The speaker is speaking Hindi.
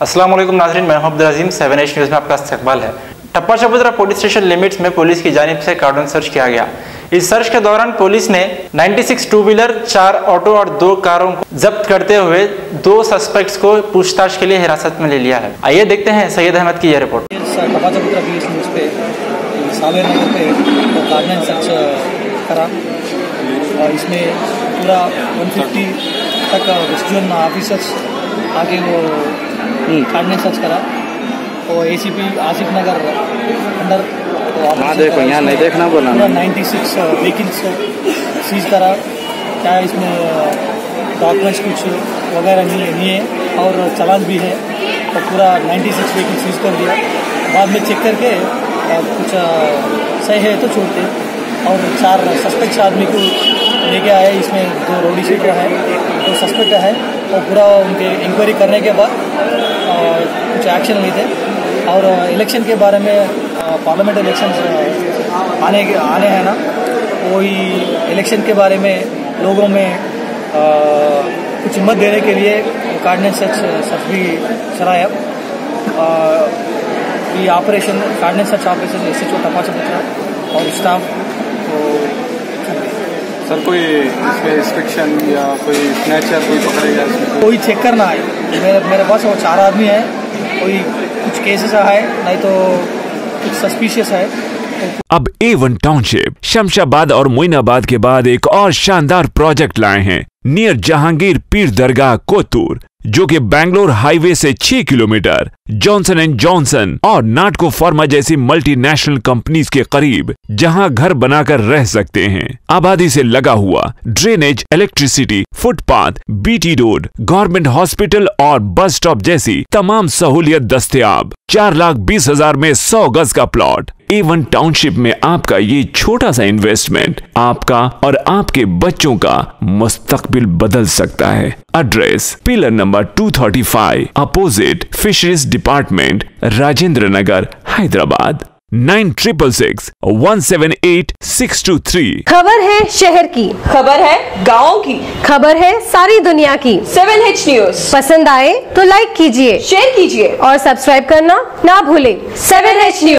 अस्सलाम वालेकुम नाज़रीन, मैं अब्दुल अजीम 7H न्यूज़ में आपका इस्तकबाल है। टप्पा चबूतरा पुलिस स्टेशन लिमिट्स में पुलिस की जानिब से कार्डन सर्च किया गया। इस सर्च के दौरान पुलिस ने 96 टू व्हीलर, 4 ऑटो और 2 कारों को जब्त करते हुए 2 सस्पेक्ट्स को पूछताछ के लिए हिरासत में ले लिया है। आइए देखते हैं सैयद अहमद की यह रिपोर्ट। टप्पा चबूतरा पुलिस न्यूज़ पे सावेर नगर पे तो कार्डन सर्च करा और इसमें पूरा 150 तक वेस्टर्न ऑफिसर्स आके वो कार्डन सर्च करा। तो ACP आसिफ नगर अंदर देखो यहाँ नहीं देखना बोला 96 व्हीकल्स सीज करा। क्या इसमें डॉक्यूमेंट्स कुछ वगैरह नहीं है और चालान भी है, तो पूरा 96 व्हीकल सीज कर दिया। बाद में चेक करके कुछ सही है तो छोड़ते और 4 सस्पेक्ट आदमी को लेके आए। इसमें 2 रोडी शीटर है, 2 सस्पेक्ट है और पूरा उनके इंक्वायरी करने के बाद कुछ एक्शन लेते। और इलेक्शन के बारे में पार्लियामेंट इलेक्शन आने हैं ना, वही इलेक्शन के बारे में लोगों में कुछ हिम्मत देने के लिए कार्डन सर्च भी चलाया। ये ऑपरेशन कार्डन सर्च ऑपरेशन SHO टप्पा चबूतरा और स्टाफ सर कोई इसमें रिस्ट्रिक्शन या कोई स्नैचर कोई पकड़ेगा इसमें? कोई चेक करना है। मेरे पास वो 4 आदमी है, कोई कुछ केसेस है नहीं तो कुछ सस्पिशियस है। अब A1 टाउनशिप शमशाबाद और मोइनाबाद के बाद एक और शानदार प्रोजेक्ट लाए हैं नियर जहांगीर पीर दरगाह कोतूर, जो कि बैंगलोर हाईवे से 6 किलोमीटर जॉनसन एंड जॉनसन और नाटको फार्मा जैसी मल्टीनेशनल कंपनीज के करीब, जहां घर बनाकर रह सकते हैं। आबादी से लगा हुआ drainage, electricity, footpath, BT road, government hospital और बस स्टॉप जैसी तमाम सहूलियत दस्तयाब। 4,20,000 में 100 गज का प्लॉट। A1 टाउनशिप में आपका ये छोटा सा इन्वेस्टमेंट आपका और आपके बच्चों का मुस्तकबिल बदल सकता है। Address pillar number 235 opposite fisheries department, Rajendra Nagar, Hyderabad. 9677178623। खबर है शहर की, खबर है गाँव की, खबर है सारी दुनिया की। 7H न्यूज़ पसंद आए तो लाइक कीजिए, शेयर कीजिए और सब्सक्राइब करना ना भूलें। 7H news.